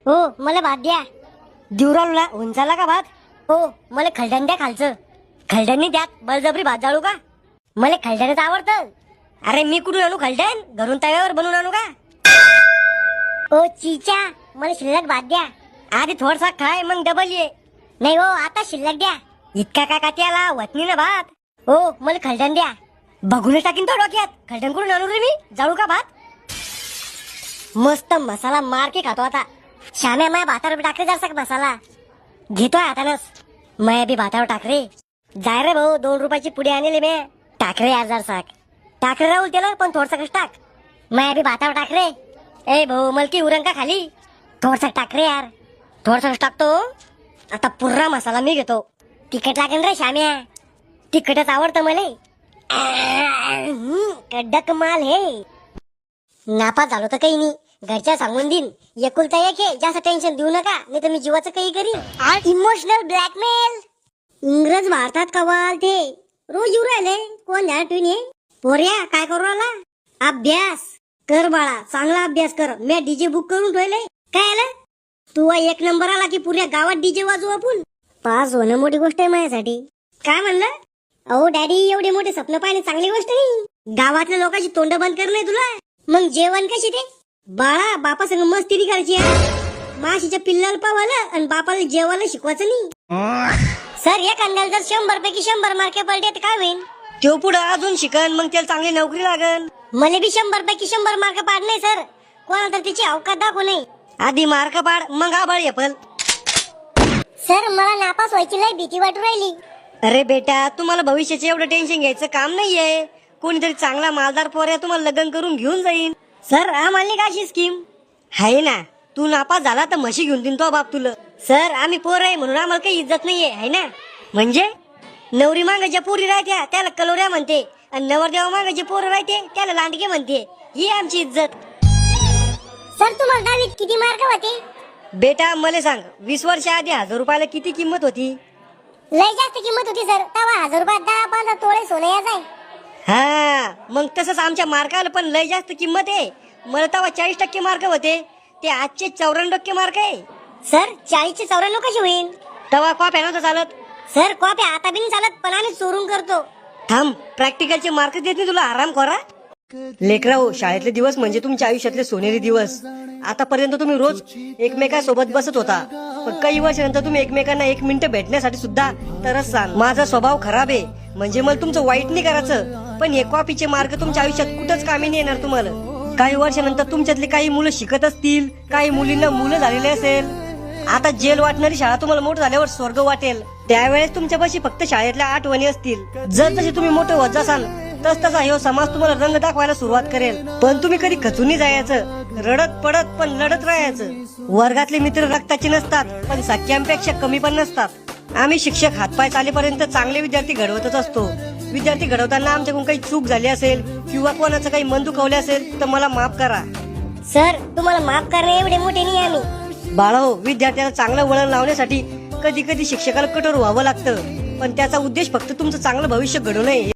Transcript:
हो मला भात द्या. दिवराला उंचाला का भात? हो मला खलडण द्या खालचं. खलड्यांनी द्यात बळजबरी भात जाळू का? मला खलडणच आवडतं. अरे मी कुठून आणू खलड्यान? घरून तव्यावर बनवून आणू का? ओ चीचा मला शिल्लक भात द्या. आधी थोडसा खाय मग डबल ये. नाही हो आता शिल्लक द्या. इतका काय कात्याला वतनी ना भात. हो मला खलडण द्या. बघून टाकीन तो डोक्यात. खलडण कुठून आणू रे मी? जाळू का भात? मस्त मसाला मार के खातो आता. श्याम्या माया भातावर टाकले जरसा मसाला. घेतोय हातानच. मैं बी भातावर टाक रे. जाय रे भाऊ 2 रुपयाची पुडी आणली मी. टाक रे 1000 साक. टाक रे राहुल त्याला पण थोडसा कश टाक. माया बी भातावर टाक रे. ए भाऊ मलकी उरण का खाली? थोडसा टाक रे यार. थोडसा टाकतो. आता पुर्रा मसाला मी घेतो. तिखट लागेल रे श्याम्या. तिखटच आवडतं मला. कडक माल हे. नापास झालो तर काही नाही. घरच्या सांगून देईन. एकुलता एक आहे जास्त टेन्शन देऊ नका नाही तर मी जीवाचं काही करीन. Emotional blackmail. इंग्रज भारतात कवाल ते रोज येऊ राहिले. कोण झाला तुम्ही? पोऱ्या काय करू राहिला? अभ्यास कर बाळा. चांगला अभ्यास कर. मी डीजे बुक करून ठेवले. काय आलं? तू 1 नंबर आला की पुऱ्या गावात डीजे वाजवू आपण. पास होणं मोठी गोष्ट आहे माझ्यासाठी. काय म्हणलं? अहो डॅडी एवढे मोठे स्वप्न पाहणे चांगली गोष्ट नाही. गावातल्या लोकांची तोंड बंद करणं आहे तुला. मग जेवण कशी ते? बाळा बापा संग मस्ती करायची. माशीच्या पिल्लाला पावाला आणि बापाला जेवायला शिकवायचं नाही. सर या कांद्याला जर 100 पैकी 100 मार्क पडले तर काय होईल? तो पुढे अजून शिकन मग त्याला चांगली नोकरी लागन. मला बी 100 पैकी 100 मार्क पाडणे सर. कोणाला तर तिची अवकात दाखवू नये. आधी मार्क पाड मग आबाळ येपल. सर मला नापास व्हायची लय भीती वाटू राहिली. अरे बेटा तुम्हाला भविष्याचे एवढं टेन्शन घ्यायचं काम नाहीये. कोणीतरी चांगला मालदार पोऱ्या तुम्हाला लग्न करून घेऊन जाईन. सर आम्हाला का अशी स्कीम आहे ना. तू नापास झाला तर म्हशी घेऊन देईन तो बाप तुला. सर आम्ही पोर आहे म्हणून आम्हाला काही इज्जत नाहीये आहे ना. म्हणजे नवरी मागायच्या पोरी राहत्या त्याला कलोऱ्या म्हणते आणि नवरदेवा मागायचे पोरं राहते त्याला लांडगे म्हणते. ही आमची इज्जत. सर तुम्हाला दहावीत किती मार्क होते? बेटा मला सांग 20 वर्ष आधी 1000 रुपयाला किती किंमत होती? लय जास्त किंमत होती सर. तेव्हा 1000 रुपयात 10-15 तोळे सोनं यायचं. हा मग तसंच आमच्या मार्काला पण लय जास्त किंमत आहे. मला तेव्हा 40% मार्क होते. ते आजचे 94% मार्क आहे. सर 40 चे 94 कशी होईल? तेव्हा कॉप्या नव्हतं चालत. सर कॉप्या आता बी नाही चालत पण आम्ही चोरून करतो. थांब प्रॅक्टिकलचे मार्क देत नाही तुला आराम करा. लेकराओ शाळेतले दिवस म्हणजे तुमच्या आयुष्यातले सोनेरी दिवस. आतापर्यंत तुम्ही रोज एकमेकांसोबत बसत होता पण काही वर्षानंतर तुम्ही एकमेकांना 1 मिनिट भेटण्यासाठी सुद्धा तरच सांग. माझा स्वभाव खराब आहे म्हणजे मला तुमचं वाईट नाही करायचं पण हे कॉपीचे मार्क तुमच्या आयुष्यात कुठंच कामी नाही येणार तुम्हाला. काही वर्षानंतर तुमच्यातले काही मुलं शिकत असतील. काही मुलींना मुलं झालेले असेल. आता जेल वाटणारी शाळा तुम्हाला मोठं झाल्यावर स्वर्ग वाटेल. त्यावेळेस तुमच्यापाशी फक्त शाळेतल्या आठवणी असतील. जर जसे तुम्ही मोठे होत जासाल तस तसा हे समाज तुम्हाला रंग दाखवायला सुरुवात करेल. पण तुम्ही कधी खचून नाही जायचं. रडत पडत पण लढत राहायचं. वर्गातले मित्र रक्ताचे नसतात पण सख्यांपेक्षा कमी पण नसतात. आम्ही शिक्षक हातपाय चालेपर्यंत चांगले विद्यार्थी घडवतच असतो. विद्यार्थी घडवताना आमच्याकडून काही चूक झाली असेल किंवा कोणाचं काही मन दुखावले असेल तर मला माफ करा. सर तुम्हाला माफ करणे एवढे मोठे नाही आम्ही. बाळाहो विद्यार्थ्याला चांगलं वळण लावण्यासाठी कधी कधी शिक्षकाला कठोर व्हावं लागतं पण त्याचा उद्देश फक्त तुमचं चांगलं भविष्य घडवणं